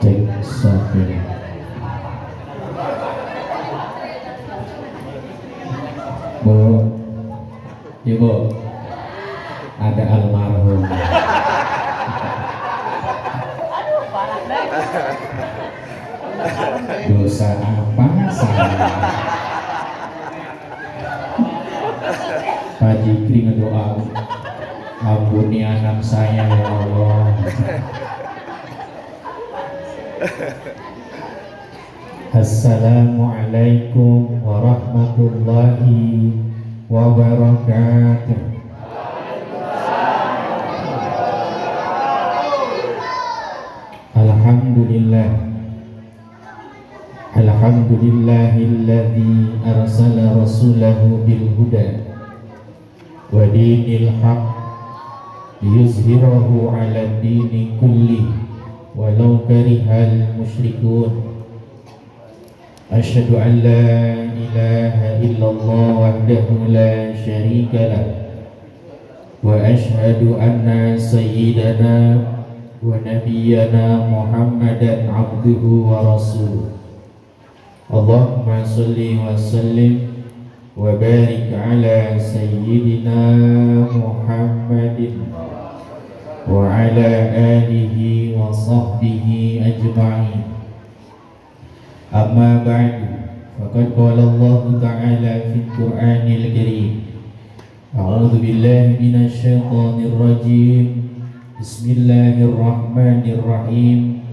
Cek satu. Bu, ibu, ada almarhum. Dosa apa saya? Pak Jikri ngedoa, ampuni anak saya ya Allah. Assalamualaikum warahmatullahi wabarakatuh. Alhamdulillah, alhamdulillahilladzi arsala rasulahu bil huda wa dinil haq liyuzhirahu ala dini kulli walau karihal musyrikun. Asyhadu an la ilaha illallah wahdahu la syarika lah wa asyhadu anna sayyidana wa nabiyyana Muhammadan abduhu wa rasuluh. Allahumma salli wa sallim wa barik ala sayyidina Muhammadin wa ala alihi wa sahbihi ajma'in. Amma ba'du, faqad qala Allah ta'ala fil Qur'anil Karim. A'udzu billahi minasy syaithanir rajim. Bismillahirrahmanirrahim.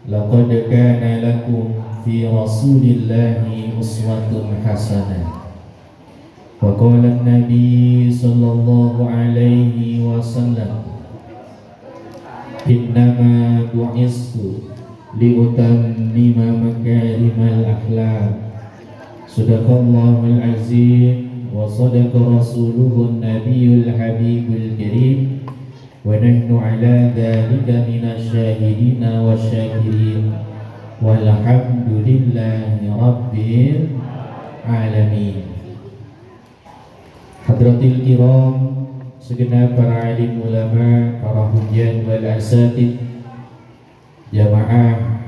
Laqad kana lakum fi Rasulillahi uswatun hasanah. Wa qala an-nabi sallallahu alaihi wasallam, innama bu'istu liutammima makarimal akhlaq. Sadaqallahul azim wa sadaqa rasuluhun nabiyul habibul karim wa nahnu ala dhalika minasyahidina wasyakirin walhamdulillahi rabbil alamin. Hadratil kiram, segenap para alim ulama, para hujan wal asatid, jamaah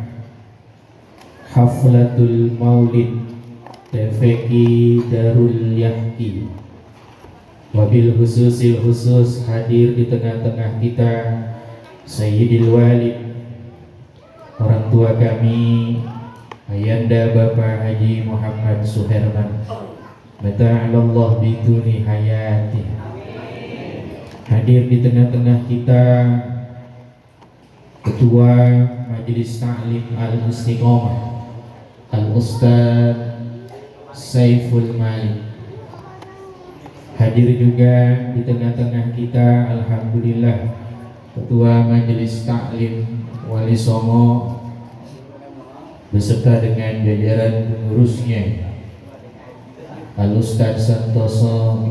haflatul maulid TVQ Darul Yahki, wabil khususil khusus hadir di tengah-tengah kita Sayyidil Walid, orang tua kami Ayanda Bapak Haji Muhammad Suherman, mata'alallah bituni hayati. Hadir di tengah-tengah kita Ketua Majelis Ta'lim Al-Istiqomah Al-Ustaz Saiful Malik. Hadir juga di tengah-tengah kita alhamdulillah Ketua Majelis Ta'lim Wali Songo beserta dengan jajaran pengurusnya Al-Ustaz Santoso,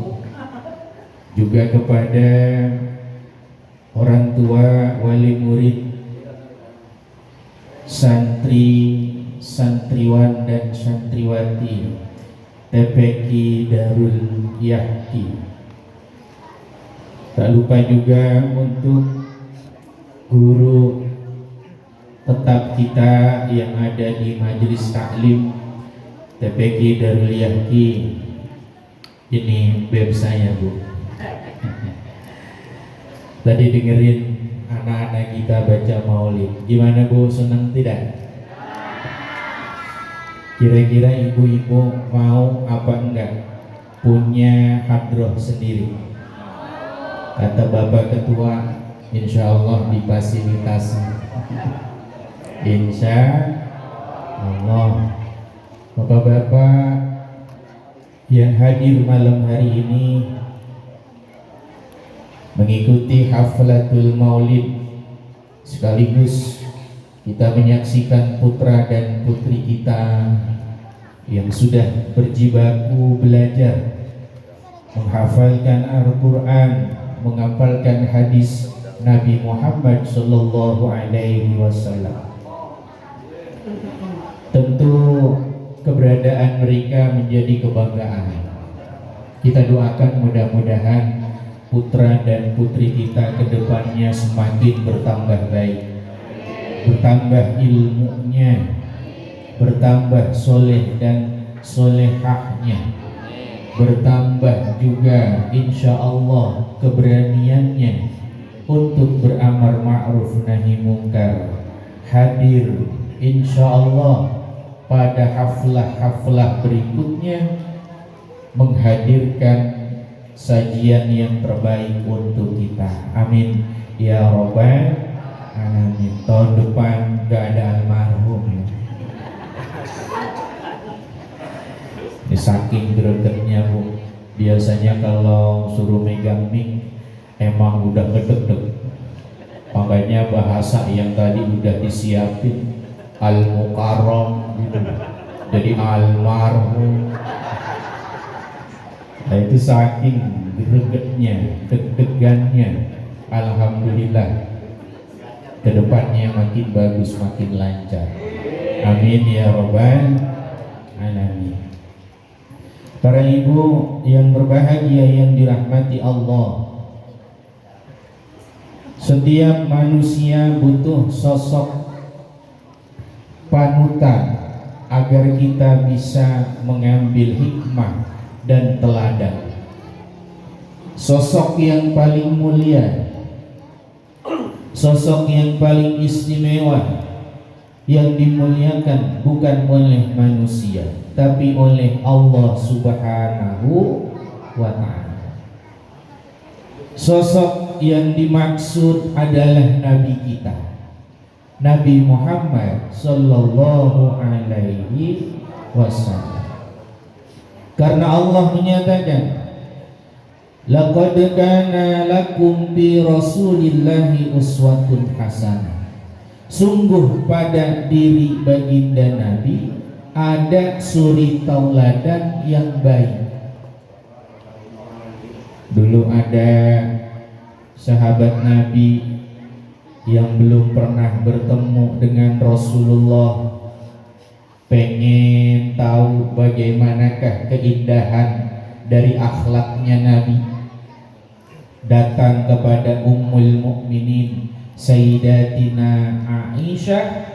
juga kepada orang tua, wali murid, santri, santriwan dan santriwati TPQ Darul Yahki. Tak lupa juga untuk guru tetap kita yang ada di Majelis Taklim TPQ Darul Yahki. Ini beb saya, Bu. Tadi dengerin anak-anak kita baca maulid. Gimana, Bu? Senang tidak? Kira-kira ibu-ibu mau apa enggak punya hadroh sendiri? Kata Bapak Ketua, insya Allah difasilitasi. Insya Allah. Bapak-bapak yang hadir malam hari ini mengikuti haflatul maulid, sekaligus kita menyaksikan putra dan putri kita yang sudah berjibaku belajar menghafalkan Al-Quran, menghafalkan hadis Nabi Muhammad Sallallahu Alaihi Wasallam. Tentu keberadaan mereka menjadi kebanggaan. Kita doakan mudah-mudahan putra dan putri kita ke depannya semakin bertambah baik, bertambah ilmunya, bertambah soleh dan solehahnya, bertambah juga insya Allah keberaniannya untuk beramar ma'ruf nahi mungkar, hadir insya Allah pada haflah-haflah berikutnya menghadirkan sajian yang terbaik untuk kita. Amin ya robbal alamin. Tahun depan gak ada almarhum ya. Ini saking gregetnya Bu, biasanya kalau suruh megang mic emang udah ngedeg-deg, makanya bahasa yang tadi udah disiapin al-mukarram gitu, jadi almarhum. Nah, itu saking gregetnya, deg-degannya. Alhamdulillah kedepannya makin bagus, makin lancar. Amin ya robbal alamin. Para ibu yang berbahagia yang dirahmati Allah, setiap manusia butuh sosok panutan agar kita bisa mengambil hikmah dan teladan. Sosok yang paling mulia, sosok yang paling istimewa, yang dimuliakan bukan oleh manusia tapi oleh Allah Subhanahu wa ta'ala. Sosok yang dimaksud adalah Nabi kita, Nabi Muhammad sallallahu alaihi wasallam. Karena Allah menyatakan, laqad kana lakum fi rasulillahi uswatun hasanah. Sungguh pada diri baginda Nabi ada suri tauladan yang baik. Dulu ada sahabat Nabi yang belum pernah bertemu dengan Rasulullah, pengen tahu bagaimanakah keindahan dari akhlaknya Nabi, datang kepada Ummul Mukminin Sayyidatina Aisyah.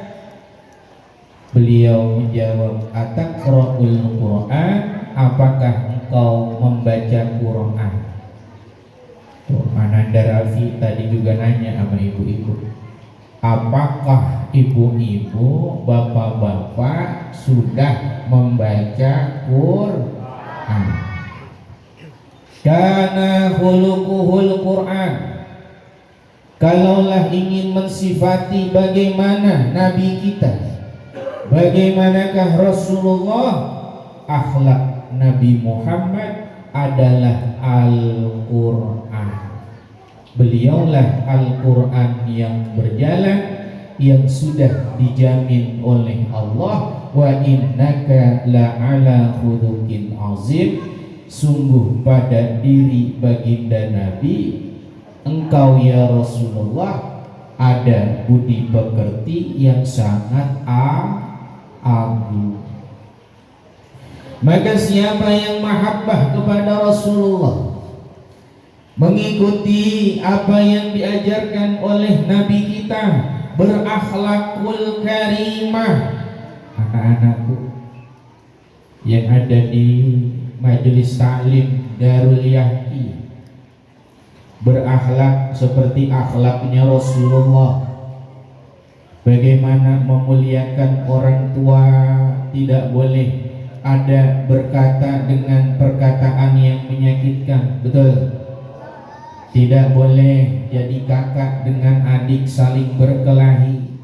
Beliau menjawab, ataqra'ul Qur'an, apakah engkau membaca Quran? Ananda Rafi tadi juga nanya sama ibu-ibu, apakah ibu-ibu, bapak-bapak sudah membaca Quran? Kana khuluquhul Quran. Kalaulah ingin mensifati bagaimana Nabi kita, bagaimanakah Rasulullah, akhlak Nabi Muhammad adalah Al-Quran. Beliaulah Al-Quran yang berjalan, yang sudah dijamin oleh Allah, wa innaka la'ala khuluqin azim. Sungguh pada diri baginda Nabi, engkau ya Rasulullah ada budi pekerti yang sangat agung. Maka siapa yang mahabbah kepada Rasulullah, mengikuti apa yang diajarkan oleh Nabi kita, berakhlakul karimah. Anak-anakku yang ada di majelis taklim Darul Yahki, berakhlak seperti akhlaknya Rasulullah. Bagaimana memuliakan orang tua, tidak boleh ada berkata dengan perkataan yang menyakitkan, betul? Tidak boleh jadi kakak dengan adik saling berkelahi,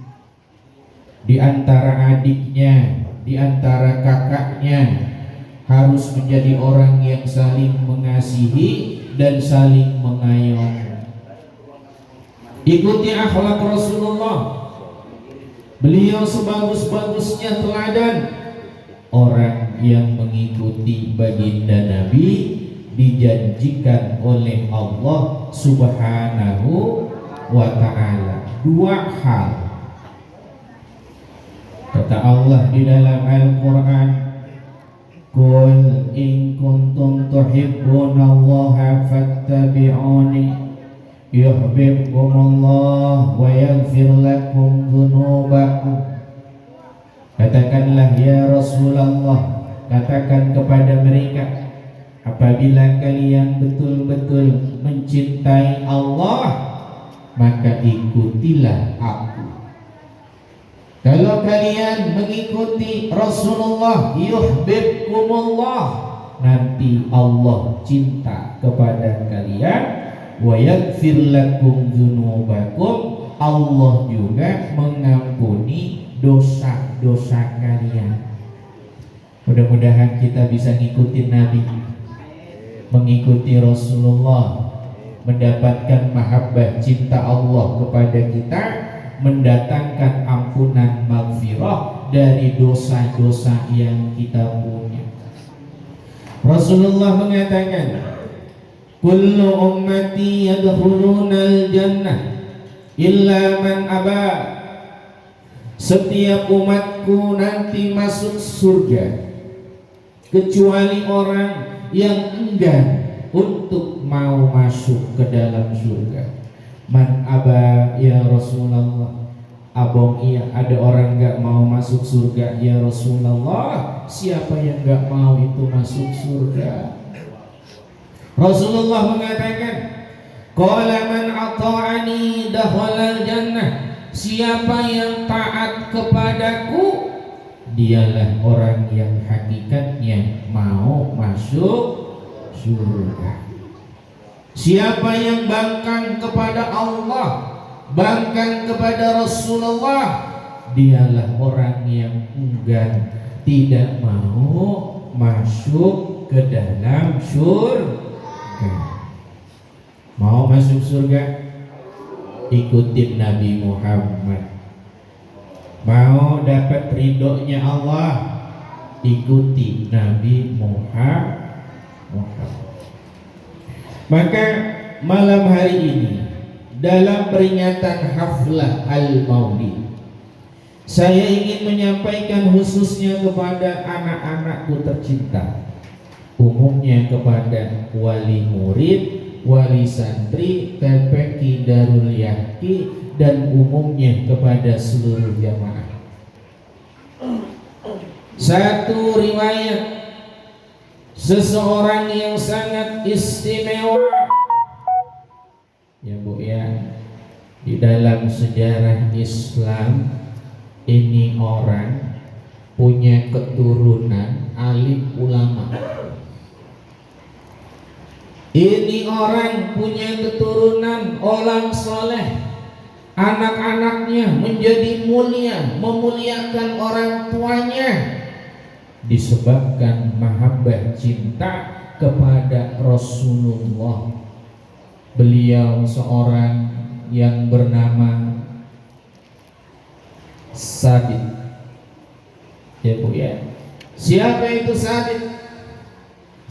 di antara adiknya, di antara kakaknya harus menjadi orang yang saling mengasihi dan saling mengayomi. Ikuti akhlak Rasulullah. Beliau sebagus-bagusnya teladan. Orang yang mengikuti baginda Nabi dijanjikan oleh Allah Subhanahu wa ta'ala dua hal. Kata Allah di dalam Al-Quran, Qul in kuntum tuhibbunallaha fattabi'uni yuhibbukumullah wa yaghfir lakum dzunubakum. Katakanlah ya Rasulullah, katakan kepada mereka, apabila kalian betul-betul mencintai Allah, maka ikutilah aku. Kalau kalian mengikuti Rasulullah, yuhibbukumullah, nanti Allah cinta kepada kalian, wa yaghfir lakum dzunubakum, Allah juga mengampuni dosa-dosa kalian. Mudah-mudahan kita bisa ngikutin Nabi, mengikuti Rasulullah, mendapatkan mahabbah cinta Allah kepada kita, mendatangkan ampunan maghfirah dari dosa-dosa yang kita punya. Rasulullah mengatakan, kullu ummati yadkhulunal jannah illa man aba. Setiap umatku nanti masuk surga kecuali orang yang enggan untuk mau masuk ke dalam surga. Man aba ya Rasulullah, abong iya, ada orang gak mau masuk surga ya Rasulullah. Siapa yang gak mau itu masuk surga? Rasulullah mengatakan, qala man ata'ani dakhalal jannah. Siapa yang taat kepadaku, dialah orang yang hakikatnya mau masuk surga. Siapa yang bangkang kepada Allah, bangkang kepada Rasulullah, dialah orang yang enggan, tidak mau masuk ke dalam surga. Mau masuk surga? Ikutin Nabi Muhammad. Mau dapat ridhonya Allah? Ikuti Nabi Muhammad. Maka malam hari ini dalam peringatan haflah al-maulid, saya ingin menyampaikan khususnya kepada anak-anakku tercinta, umumnya kepada wali murid, wali santri, TPQ Darul Yaqi, dan umumnya kepada seluruh jamaah. Satu riwayat seseorang yang sangat istimewa, ya Bu ya, di dalam sejarah Islam ini orang punya keturunan alim ulama. Ini orang punya keturunan orang soleh, anak-anaknya menjadi mulia, memuliakan orang tuanya, disebabkan mahabbah cinta kepada Rasulullah. Beliau seorang yang bernama Sabit, ya Bu ya. Siapa itu Sabit?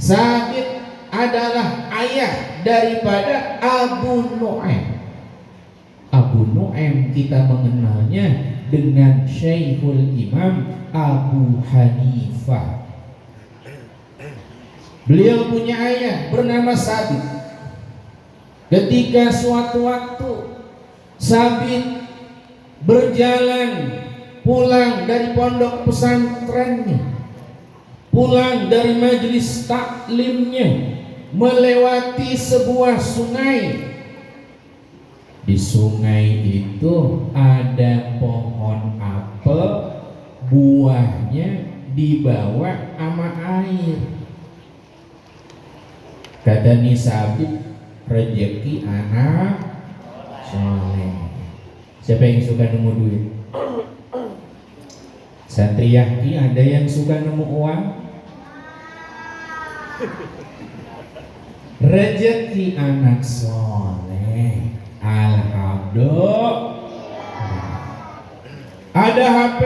Sabit adalah ayah daripada Abu Nu'aim. Abu Nu'aim kita mengenalnya dengan Syekhul Imam Abu Hanifah. Beliau punya ayah bernama Sabit. Ketika suatu waktu Sabit berjalan pulang dari pondok pesantrennya, pulang dari majelis taklimnya, melewati sebuah sungai. Di sungai itu ada pohon apel, buahnya dibawa sama air. Kata nih Sabit, rezeki anak soleh. Siapa yang suka nemu duit? Santri Yaqi ada yang suka nemu uang? Rezeki anak soleh, alhamdulillah. Ada HP,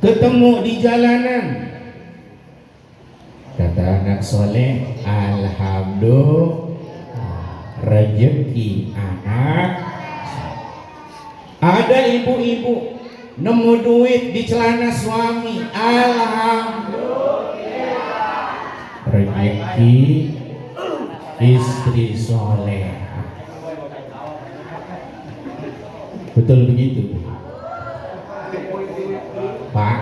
ketemu di jalanan, kata anak soleh, alhamdulillah, rezeki anak. Ada ibu-ibu nemu duit di celana suami, alhamdulillah. rezeki istri soleh. Betul begitu Pak?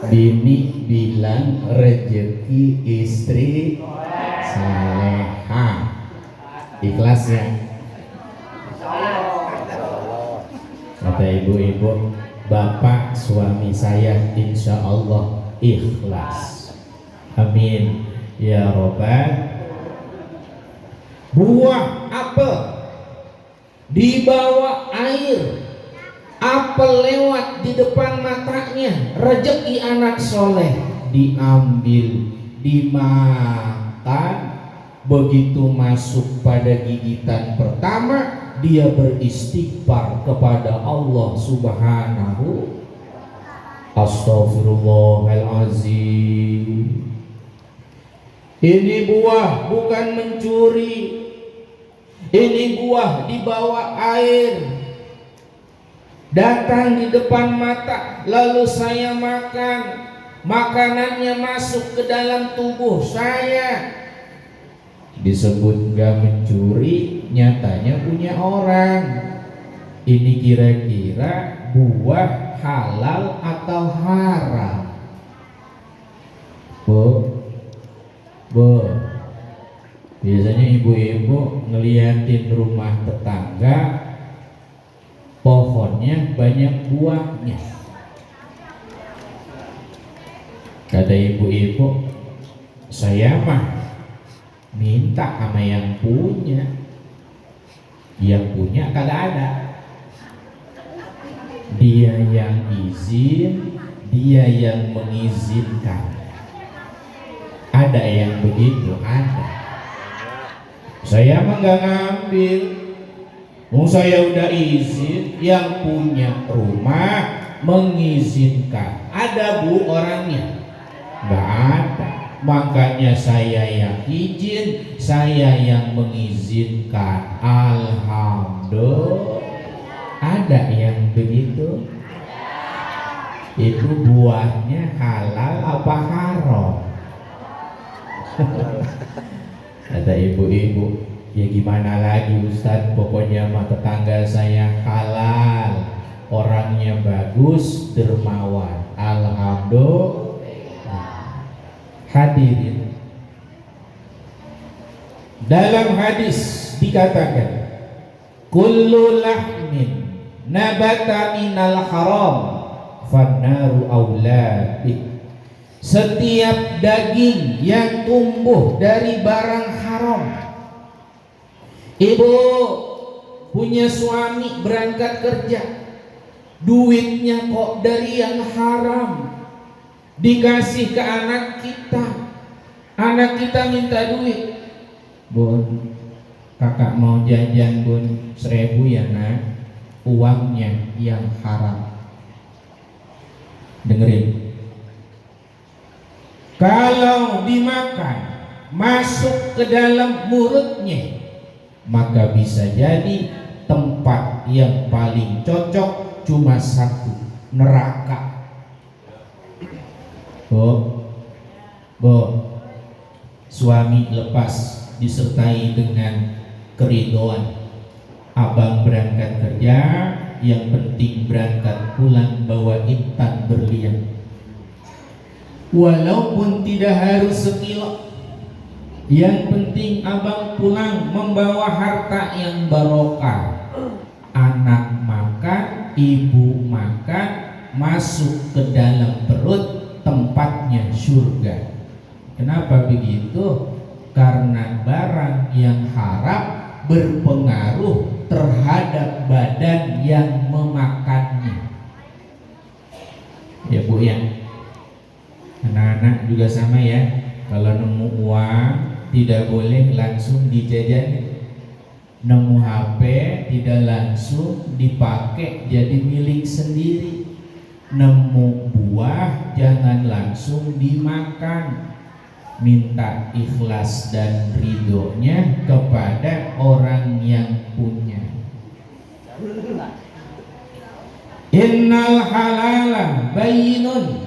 Bini bilang rezeki istri salehah. Ikhlas ya? Kata ibu-ibu, bapak suami saya insya Allah ikhlas. Amin ya robbal. Buah apel dibawa air, apel lewat di depan matanya, rezeki anak soleh diambil, dimakan. Begitu masuk pada gigitan pertama, dia beristighfar kepada Allah Subhanahu. Astaghfirullahalazim. Ini buah bukan mencuri, ini buah dibawa air, datang di depan mata, lalu saya makan, makanannya masuk ke dalam tubuh saya. Disebut gak mencuri, nyatanya punya orang. Ini kira-kira buah halal atau haram? Bu, biasanya ibu-ibu ngeliatin rumah tetangga, pohonnya banyak buahnya. Kata ibu-ibu, saya mah minta sama yang punya kagak ada. Dia yang izin, dia yang mengizinkan. Ada yang begitu, ada. Saya mah nggak ngambil. Saya udah izin, yang punya rumah mengizinkan. Ada bu orangnya? Nggak ada. Makanya saya yang izin, saya yang mengizinkan. Alhamdulillah. Ada yang begitu? Itu buahnya halal apa haram? Kata ibu-ibu, ya gimana lagi Ustadz, pokoknya mah tetangga saya halal, orangnya bagus, dermawan. Alhamdulillah. Hadirin, dalam hadis dikatakan, kullu lahmin nabata minal haram fannaru aula bih. Setiap daging yang tumbuh dari barang haram. Ibu punya suami berangkat kerja, duitnya kok dari yang haram, dikasih ke anak kita minta duit. Bun, kakak mau jajan bun 1.000 ya nak, uangnya yang haram. Dengerin, kalau dimakan masuk ke dalam mulutnya, maka bisa jadi tempat yang paling cocok cuma satu, neraka. Bu, suami lepas disertai dengan keridhaan. Abang berangkat kerja, yang penting berangkat pulang bawa intan berlian. Walaupun tidak harus sekilo, yang penting abang pulang membawa harta yang barokah. Anak makan, ibu makan, masuk ke dalam perut, tempatnya surga. Kenapa begitu? Karena barang yang haram berpengaruh terhadap badan yang memakannya. Ya bu ya, anak-anak juga sama ya. Kalau nemu uang tidak boleh langsung dijajan. Nemu HP tidak langsung dipakai jadi milik sendiri. Nemu buah jangan langsung dimakan. Minta ikhlas dan ridhonya kepada orang yang punya. Innal halala bayyinun.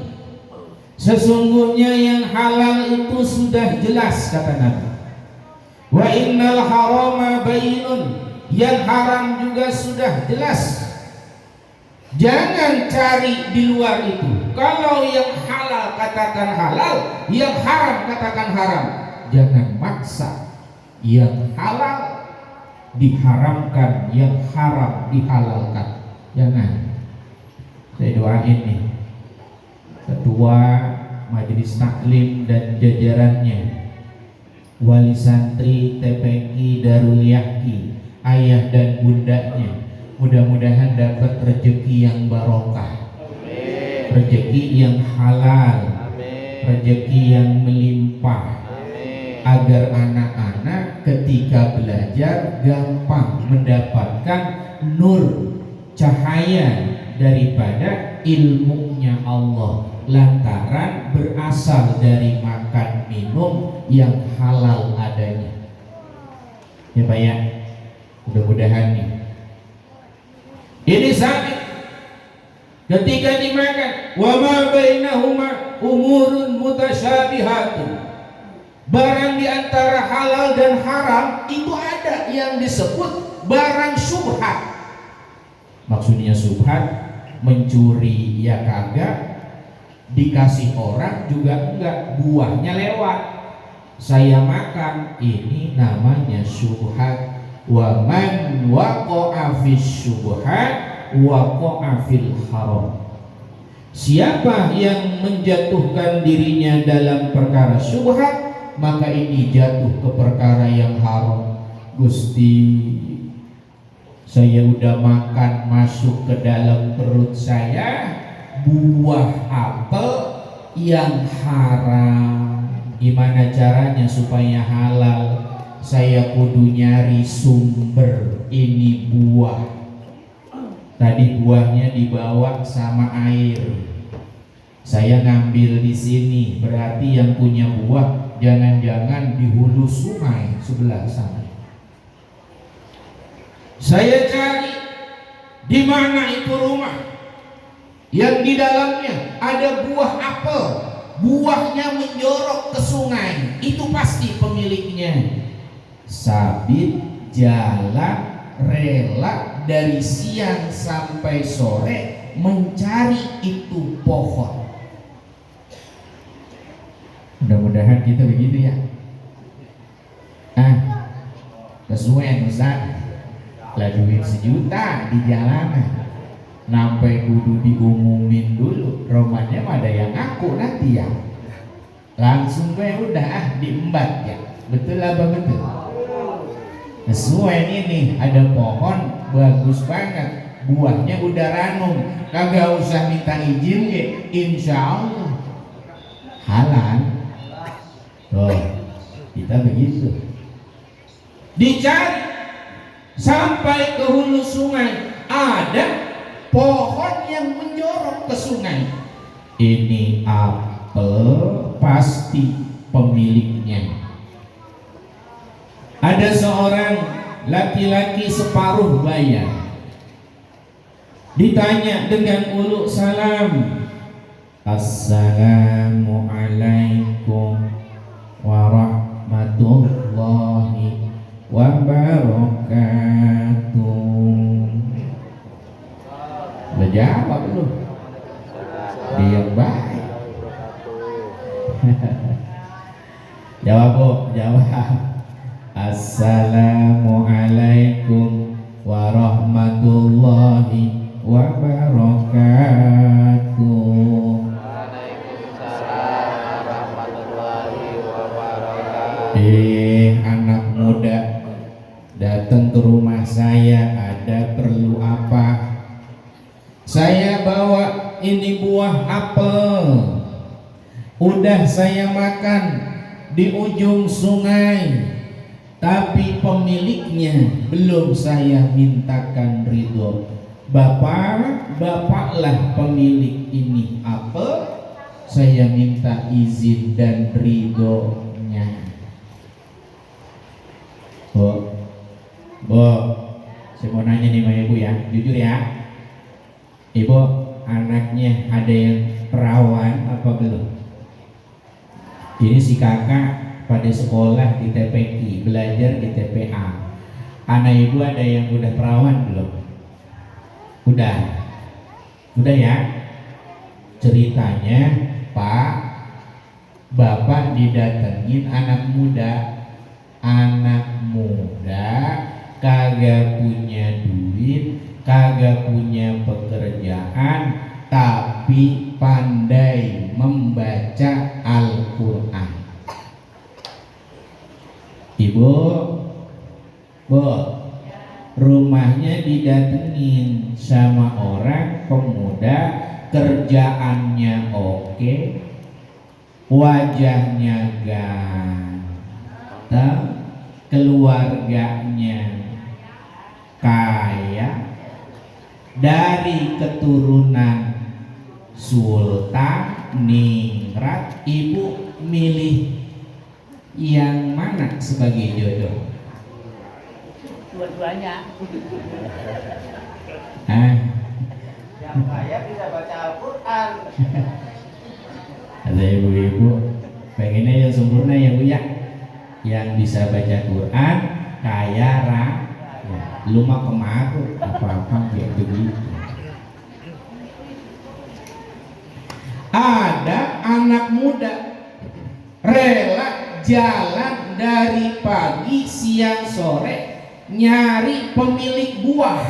Sesungguhnya yang halal itu sudah jelas, kata Nabi. Wa innal harama bayyinun, yang haram juga sudah jelas. Jangan cari di luar itu. Kalau yang halal katakan halal, yang haram katakan haram. Jangan maksa yang halal diharamkan, yang haram dihalalkan. Jangan. Saya doain nih Ketua Majelis Taklim dan jajarannya, wali santri TPQ Darul Yaqi, ayah dan bundanya, mudah-mudahan dapat rezeki yang barokah, rezeki yang halal, rezeki yang melimpah, agar anak-anak ketika belajar gampang mendapatkan nur cahaya daripada ilmunya Allah, lantaran berasal dari makan minum yang halal adanya. Ya Pak ya, mudah-mudahan nih ini sabit ketika dimakan, wa ma bainahuma umurun mutasyabihatun, barang di antara halal dan haram itu ada yang disebut barang syubhat. Maksudnya syubhat, mencuri ya kagak, dikasih orang juga enggak, buahnya lewat, saya makan, ini namanya syubhat. Wa man waqa'a fis syubhat waqa'a fil haram. Siapa yang menjatuhkan dirinya dalam perkara syubhat, maka ini jatuh ke perkara yang haram. Gusti, saya udah makan, masuk ke dalam perut saya buah apel yang haram. Gimana caranya supaya halal? Saya kudu nyari sumber ini buah. Tadi buahnya dibawa sama air, saya ngambil di sini, berarti yang punya buah jangan-jangan di hulu sungai sebelah sana. Saya cari di mana itu rumah yang di dalamnya ada buah apel, buahnya menjorok ke sungai, itu pasti pemiliknya. Sabit jalan rela dari siang sampai sore mencari itu pohon. Mudah-mudahan kita begitu ya. Kesuwen Ustaz, lah duit 1 juta di jalanan, sampai kudu diumumin dulu, romannya ada yang ngaku nanti ya, langsung gue udah diembat ya. Betul apa betul? Kesuwen ini ada pohon bagus banget, buahnya udah ranum, kagak usah minta izin ya, insya Allah halal. Tuh, kita begitu. Dicari sampai ke hulu sungai, ada pohon yang menjorok ke sungai. Ini apel pasti pemiliknya. Ada seorang laki-laki separuh bayan, ditanya dengan uluk salam, Assalamualaikum warahmatullahi wabarakatuh. Berjawab lu, dia baik. Jawab bu, jawab. Assalamualaikum warahmatullahi wabarakatuh. Waalaikumsalam warahmatullahi wabarakatuh. Anak muda datang ke rumah saya, ada perlu apa? Saya bawa ini buah apel, udah saya makan di ujung sungai, tapi pemiliknya belum saya mintakan ridho. Bapaklah pemilik ini apel, saya minta izin dan ridhonya. Bu, saya mau nanya nih sama ibu ya, jujur ya. Ibu, anaknya ada yang perawan apa belum? Ini si kakak pada sekolah di TPI, belajar di TPA. Anak ibu ada yang udah perawan belum? Udah ya. Ceritanya Pak, bapak didatengin anak muda kagak punya duit, kagak punya pekerjaan, tapi pandai membaca Al-Quran. Ibu, Bu, rumahnya didatengin sama orang pemuda, kerjaannya oke, wajahnya ganteng, keluarganya kaya, dari keturunan sultan ningrat. Ibu milih yang mana sebagai jodoh? Dua-duanya. Yang kaya bisa baca Al-Quran. Ada ibu-ibu pengennya yang sempurna ya Bu ya, yang bisa baca Quran, kaya, ya. Lu mah kemaru apa-apa kayak begitu. Ada anak muda rela jalan dari pagi siang sore nyari pemilik buah,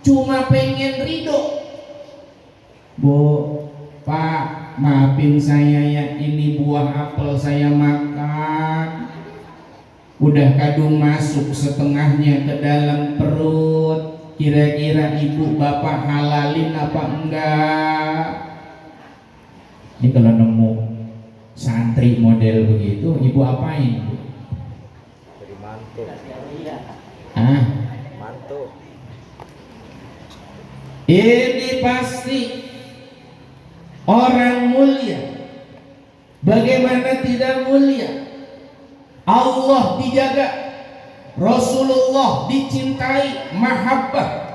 cuma pengen ridho. Bu, Pak, maafin saya ya, ini buah apel saya makan udah kadung masuk setengahnya ke dalam perut. Kira-kira ibu bapak halalin apa enggak? Ini kalau nemu santri model begitu, ibu apain? Jadi mantu. Mantu. Ini pasti orang mulia. Bagaimana tidak mulia? Allah dijaga, Rasulullah dicintai, mahabbah.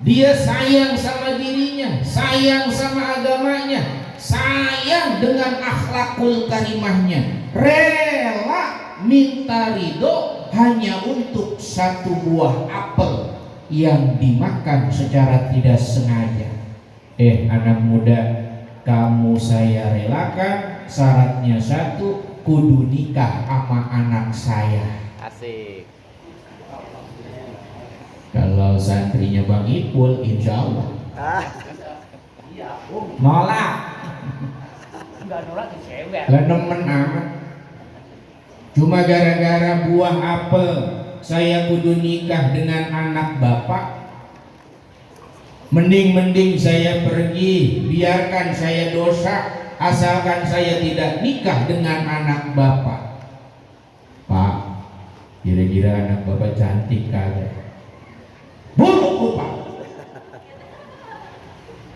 Dia sayang sama dirinya, sayang sama agamanya, sayang dengan akhlakul karimahnya, rela minta ridho hanya untuk satu buah apel yang dimakan secara tidak sengaja. Anak muda, kamu saya relakan, syaratnya satu, kudu nikah sama anak saya. Asik. Kalau santrinya Bang Ipul, insya Allah nolak. Enggak nolak dicewek. Lah nemen amat. Cuma gara-gara buah apel saya kudu nikah dengan anak bapak. Mending saya pergi, biarkan saya dosa, asalkan saya tidak nikah dengan anak bapak. Pak, kira-kira anak bapak cantik kagak? Buruk Pak.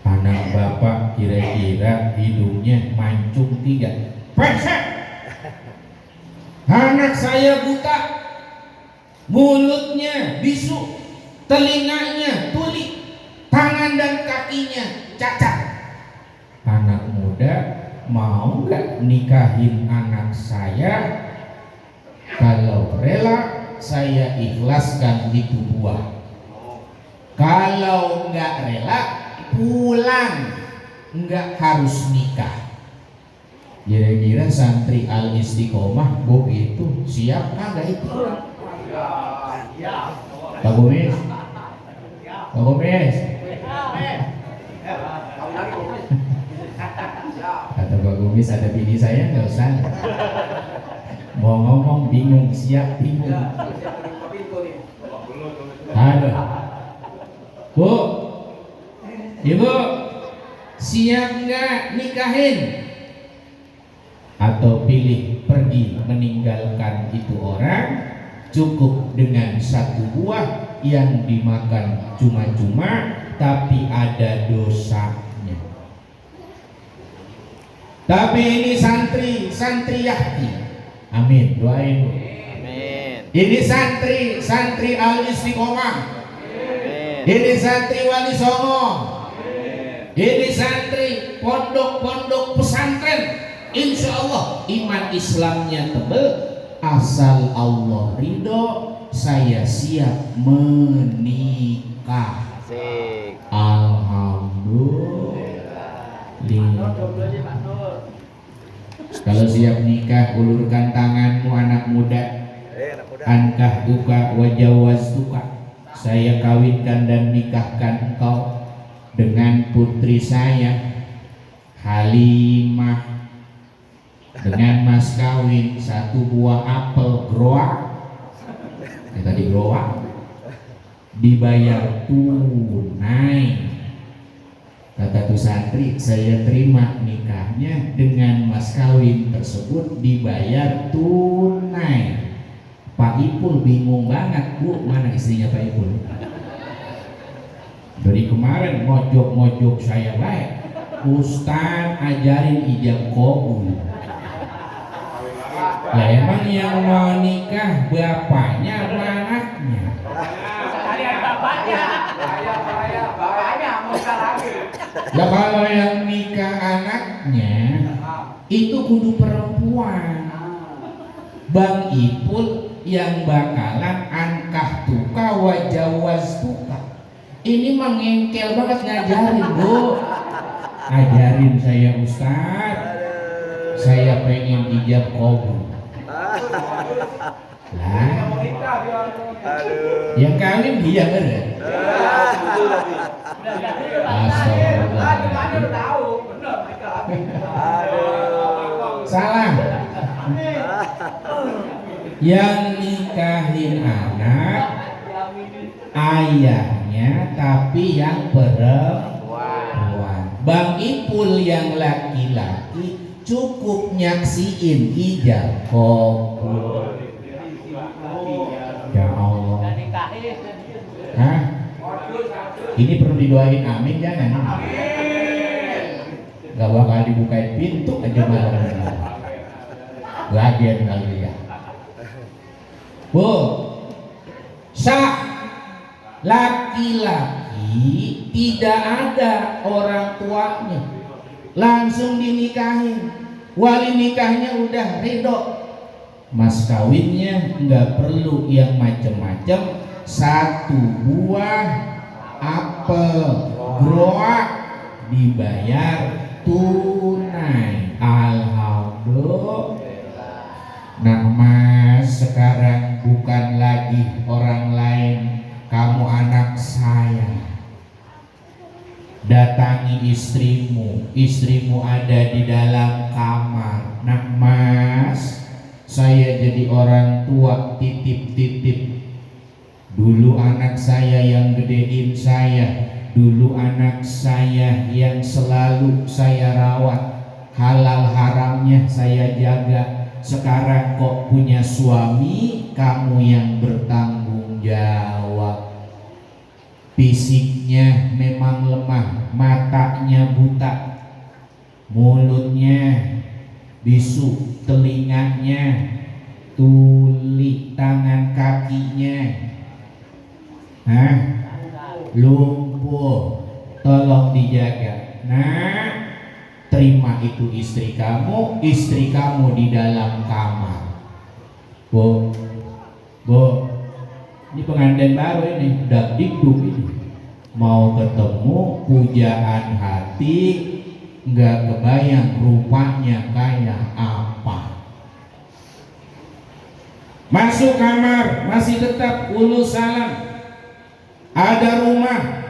Anak bapak kira-kira hidungnya mancung 3. Pesek. Anak saya buta, mulutnya bisu, telinganya tuli, tangan dan kakinya cacat. Anak muda mau gak nikahin anak saya? Kalau rela, saya ikhlaskan itu buah. Kalau nggak rela, pulang, nggak harus nikah. Kira-kira santri Al Istiqomah begitu siap kagak itu? Pak Gomes, Pak Gomes. Kata Pak Gomes, ada bini saya nggak usah. Mau ngomong bingung, siap bingung. Aduh. Bu, Ibu, siap nggak nikahin? Atau pilih pergi meninggalkan itu orang, cukup dengan satu buah yang dimakan cuma-cuma tapi ada dosanya. Tapi ini santri Yahdi. Amin, doain. Amin. Ini santri Al Istiqomah. Amin. Ini santri Wali Songo. Amin. Ini santri pondok-pondok pesantren. insya Allah iman Islamnya tebel, asal Allah ridho saya siap menikah. Asik. Alhamdulillah. Kalau siap nikah, ulurkan tanganmu anak muda. Anak muda. Ankah tuka wajawaz tuka, saya kawinkan dan nikahkan engkau dengan putri saya Halimah dengan mas kawin satu buah apel groak, tadi groak, dibayar tunai. Kata tuh santri, saya terima nikahnya dengan mas kawin tersebut dibayar tunai. Pak Ipul bingung banget, Bu, mana istrinya Pak Ipul? Dari kemarin mojok-mojok saya baik, Ustaz ajarin ijab qabul. Lah emang yang mau nikah bapaknya apa anaknya? Sekalian bapaknya. Bapaknya mau nikah lagi. Lah kalau yang nikah anaknya itu kudu perempuan. Bang Ipul yang bakalan angkah tuka wajawaz tuka. Ini mengengkel banget ngajarin, Bu. Ajarin saya Ustaz. Saya pengen ijab qabul. Lah, yang kawin dia bener. Astagfirullah. Salah. Yang nikahin anak ayahnya tapi yang perempuan. Bang Ipul yang laki-laki cukup nyaksiin ijab qabul. Ya Allah. Hah? Ini perlu didoain amin jangan? Gak bakal dibukain pintu aja malam ini. Lagian kali ya. Bu, sah laki-laki tidak ada orang tuanya, langsung dinikahin. Wali nikahnya udah ridho, mas kawinnya nggak perlu yang macem-macem. Satu buah apel groak dibayar tunai. Alhamdulillah. Nah mas, sekarang bukan lagi orang lain, kamu anak saya. Datangi istrimu, istrimu ada di dalam kamar. Nah mas, saya jadi orang tua titip-titip. Dulu anak saya yang gedein saya, dulu anak saya yang selalu saya rawat, halal haramnya saya jaga. Sekarang kok punya suami, kamu yang bertanggung jawab. Fisiknya memang lemah, matanya buta, mulutnya bisu, telinganya tuli, tangan kakinya lumpuh, tolong dijaga. Nah, terima itu istri kamu di dalam kamar. Bu, ini pengantin baru ini, dikduk ini. Mau ketemu pujaan hati, nggak kebayang rupanya kayak apa. Masuk kamar, masih tetap ulul salam. Ada rumah,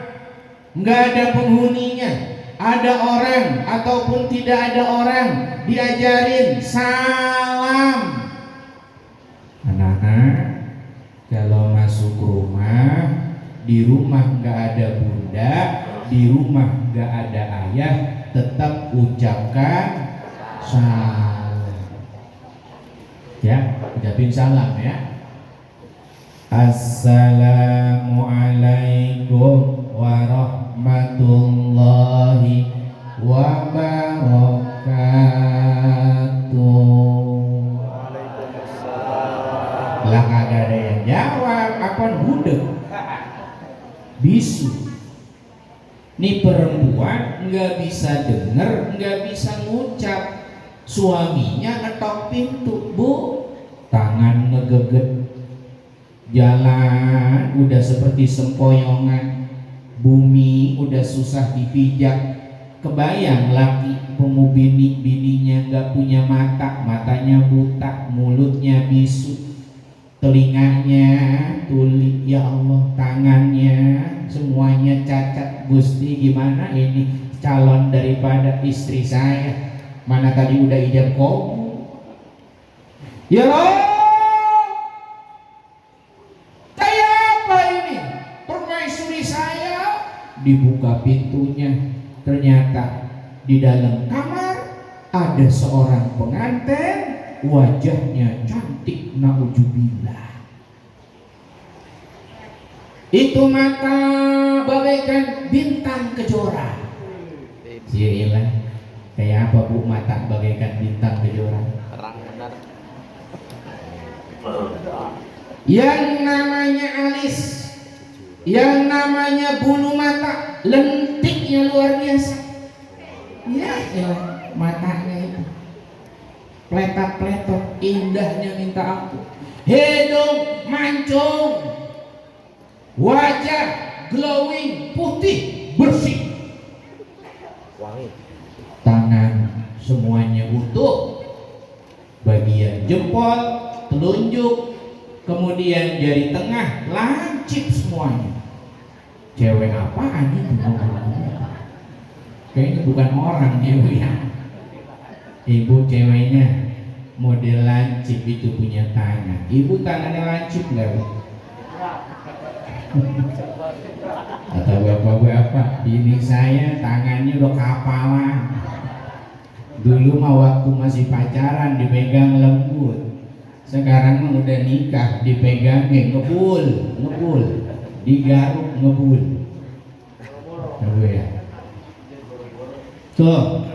nggak ada penghuninya. Ada orang ataupun tidak ada orang, diajarin salam. Anak-anak, kalau masuk rumah, di rumah nggak ada bunda, di rumah nggak ada ayah, tetap ucapkan salam. Ya, ucapin salam ya. Assalamualaikum warahmatullahi wabarakatuh. Lah kagak ada yang jawab, apa budek bisu. Nih perempuan nggak bisa denger, nggak bisa ngucap. Suaminya ngetok pintu, Bu, tangan ngegeget, jalan udah seperti sempoyongan, bumi udah susah dipijak. Kebayang laki bininya nggak punya mata, matanya buta, mulutnya bisu, telinganya tuli, ya Allah, tangannya semuanya cacat. Gusti, gimana ini calon daripada istri saya? Mana tadi udah ijab kabul. Ya Allah, kayak apa ini? Permaisuri saya. Dibuka pintunya, ternyata di dalam kamar ada seorang pengantin, wajahnya cantik, naudzubillah. Itu mata bagaikan bintang kejora. Iyalah, kayak apa Bu mata bagaikan bintang kejora? Terang benar. Yang namanya alis, yang namanya bulu mata, lentiknya luar biasa. Ya, matanya itu pletot-pletot, indahnya minta ampun. Hidung mancung, wajah glowing, putih, bersih. Wangi. Tangan semuanya utuh, bagian jempol, telunjuk, kemudian jari tengah lancip semuanya. Cewek apaan itu? Kayaknya bukan orang ibu ya. Ibu ceweknya model lancip itu punya tangan. Ibu tangannya lancip nggak? Atau bapak-bapak, ini saya tangannya udah kapalan. Dulu mah waktu masih pacaran dipegang lembut, sekarang mah udah nikah dipegangin ngebul, digaruk ngebul. Tahu ya? Tuh,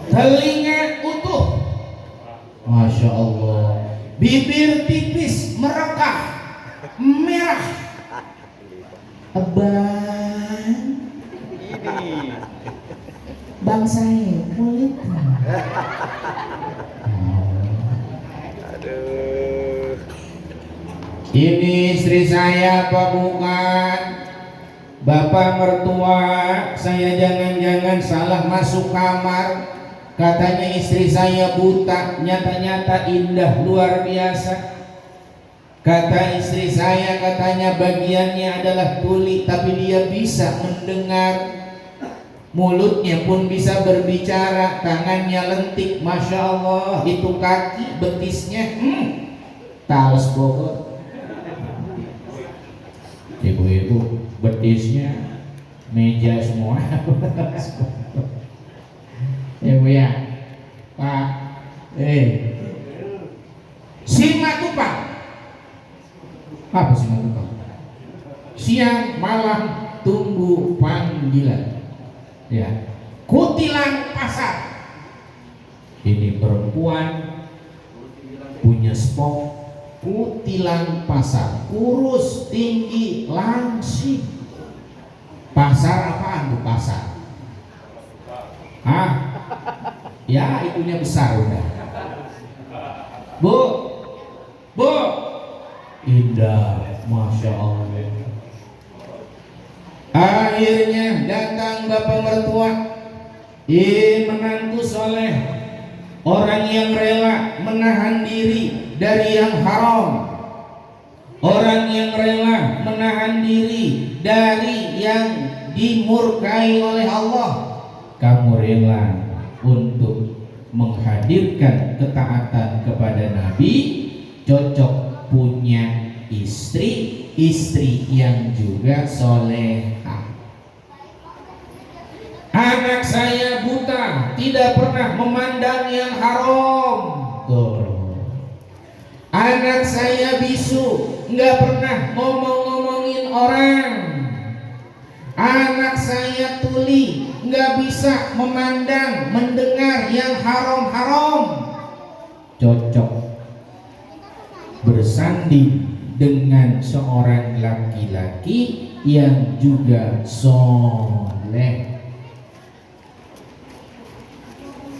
telinga utuh, masya Allah, bibir tipis merekah, merah, Abang, Ini. bang saya kulit. Aduh. Ini istri saya apa bukan? Bapak mertua saya jangan-jangan salah masuk kamar. Katanya istri saya buta, nyata-nyata indah luar biasa. Kata istri saya katanya bagiannya adalah tuli, tapi dia bisa mendengar. Mulutnya pun bisa berbicara, tangannya lentik, masya Allah. Itu kaki betisnya, talas Bogor. Ibu-ibu betisnya meja semua. Ibu ya, Pak, simatupang. Apa simatupang? Siang malam tunggu panggilan. Ya, kutilang pasar. Ini perempuan punya spok, kutilang pasar, kurus, tinggi, langsing. Pasar apaan tuh pasar? Hah? Ya itunya besar udah. Bu, indah, masya Allah. Akhirnya datang bapak mertua, menantu soleh, orang yang rela menahan diri dari yang haram, orang yang rela menahan diri dari yang dimurkai oleh Allah. Kamu rela untuk menghadirkan ketaatan kepada Nabi, cocok punya istri yang juga soleha. Anak saya buta, tidak pernah memandang yang haram. Tuh. Anak saya bisu, nggak pernah ngomong-ngomongin orang. Anak saya tuli, nggak bisa memandang, mendengar yang haram-haram. Cocok bersanding dengan seorang laki-laki yang juga soleh.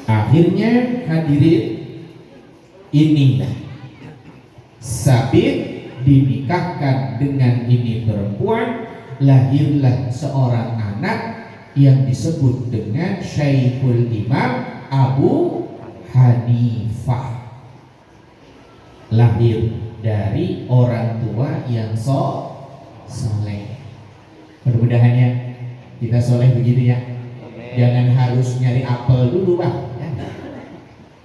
Akhirnya hadirin, inilah Sabit dinikahkan dengan ini perempuan, lahirlah seorang anak yang disebut dengan Syekhul Imam Abu Hanifah. Lahir dari orang tua yang soleh. Mudah-mudahan ya kita soleh begitu ya. Jangan harus nyari apel dulu Pak.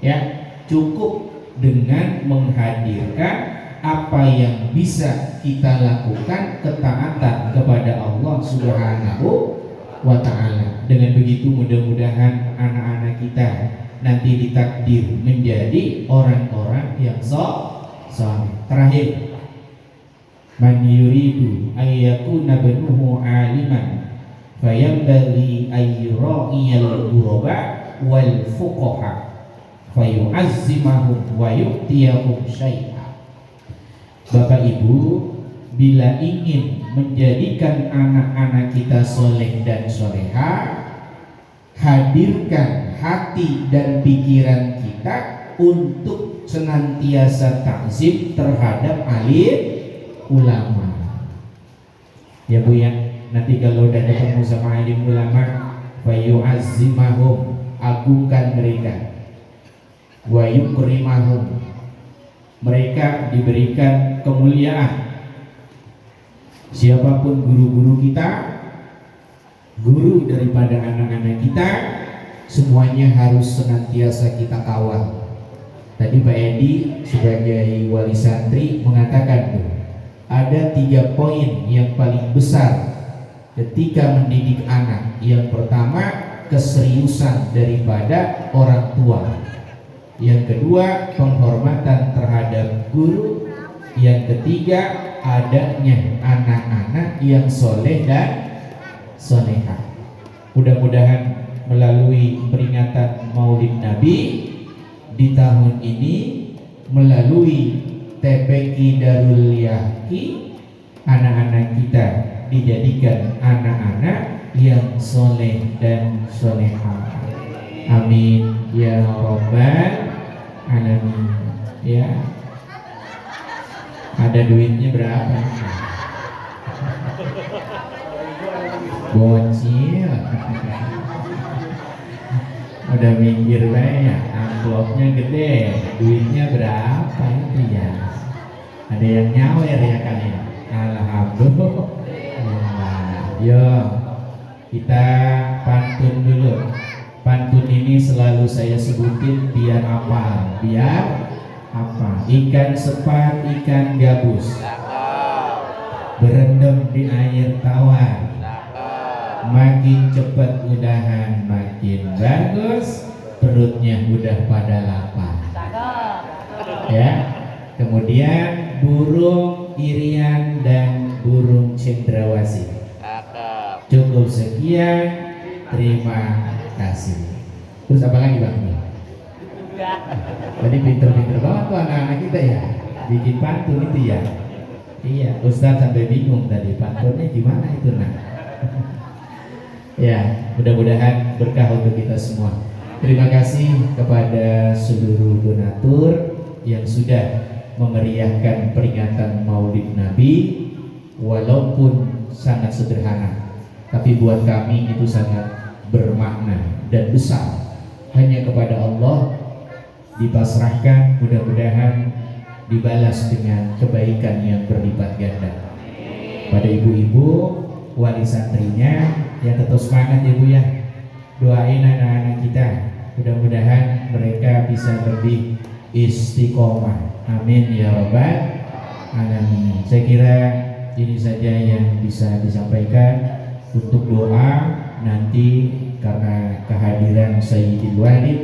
Ya, cukup dengan menghadirkan apa yang bisa kita lakukan ketaatan kepada Allah Subhanahu wa ta'ala. Dengan begitu mudah-mudahan anak-anak kita nanti ditakdir menjadi orang-orang yang soleh. Terakhir, man yuridu ayyakuna banuhu aliman fayambaghi ayyura'iyal ghuraba wal fuqaha fayu'azzimahum wa yu'tiyahum syai'a. Bapak Ibu, bila ingin menjadikan anak-anak kita soleh dan soleha, hadirkan hati dan pikiran kita untuk senantiasa takzim terhadap alim ulama. Ya Bu ya, nanti kalau udah ketemu sama alim ulama, fayu'azzimahum, agungkan mereka, wa yukrimahum, mereka diberikan kemuliaan. Siapapun guru-guru kita, guru daripada anak-anak kita, semuanya harus senantiasa kita kawal. Tadi Pak Edi sebagai wali santri mengatakan tuh, ada 3 poin yang paling besar ketika mendidik anak. Yang pertama, keseriusan daripada orang tua. Yang kedua, penghormatan terhadap guru. Yang ketiga, adanya anak-anak yang soleh dan solehah. Mudah-mudahan melalui peringatan Maulid Nabi di tahun ini, melalui TPQ Darul Yaqi, anak-anak kita dijadikan anak-anak yang soleh dan solehah. Amin ya rabbal alamin. Ya, ada duitnya berapa? Bocil. Udah minggir ya, amplopnya gede, duitnya berapa itu ya? Ada yang nyawer ya kalian? Alhamdulillah. Yo, kita pantun dulu. Pantun ini selalu saya sebutin biar apa? Biar apa? Ikan sepat, ikan gabus, berendam di air tawar, makin cepat udahan makin bagus, perutnya udah pada lapar. Ya. Kemudian burung irian dan burung cendrawasih. Cukup sekian, terima kasih. Terus apa lagi Bang? Tadi pinter-pinter banget tuh anak-anak kita ya, bikin pantun itu ya. Iya, Ustadz sampai bingung tadi pantunnya gimana itu nah. Ya, mudah-mudahan berkah untuk kita semua. Terima kasih kepada seluruh donatur yang sudah memeriahkan peringatan Maulid Nabi, walaupun sangat sederhana, tapi buat kami itu sangat bermakna dan besar. Hanya kepada Allah dipasrahkan, mudah-mudahan dibalas dengan kebaikan yang berlipat ganda. Pada ibu-ibu wali santrinya yang tetap semangat ya Bu ya, doain anak-anak kita, mudah-mudahan mereka bisa lebih istiqomah. Amin ya rabbal alamin. Saya kira ini saja yang bisa disampaikan. Untuk doa nanti, karena kehadiran Sayyidil Walid,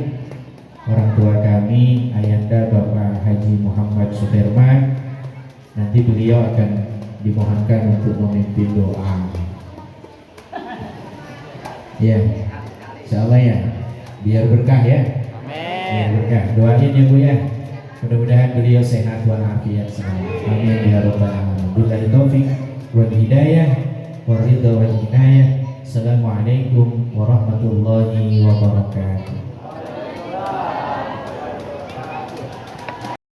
orang tua kami Ayanda Bapak Haji Muhammad Suherman, nanti beliau akan dimohonkan untuk memimpin doa. Ya, insyaallah ya, biar berkah ya. Amin. Biar berkah. Doain ya Bu ya. Mudah-mudahan beliau sehat walafiat semua. Amin ya rabbal alamin. Billahi taufik wal hidayah wa ridha wal inayah. Assalamualaikum warahmatullahi wabarakatuh.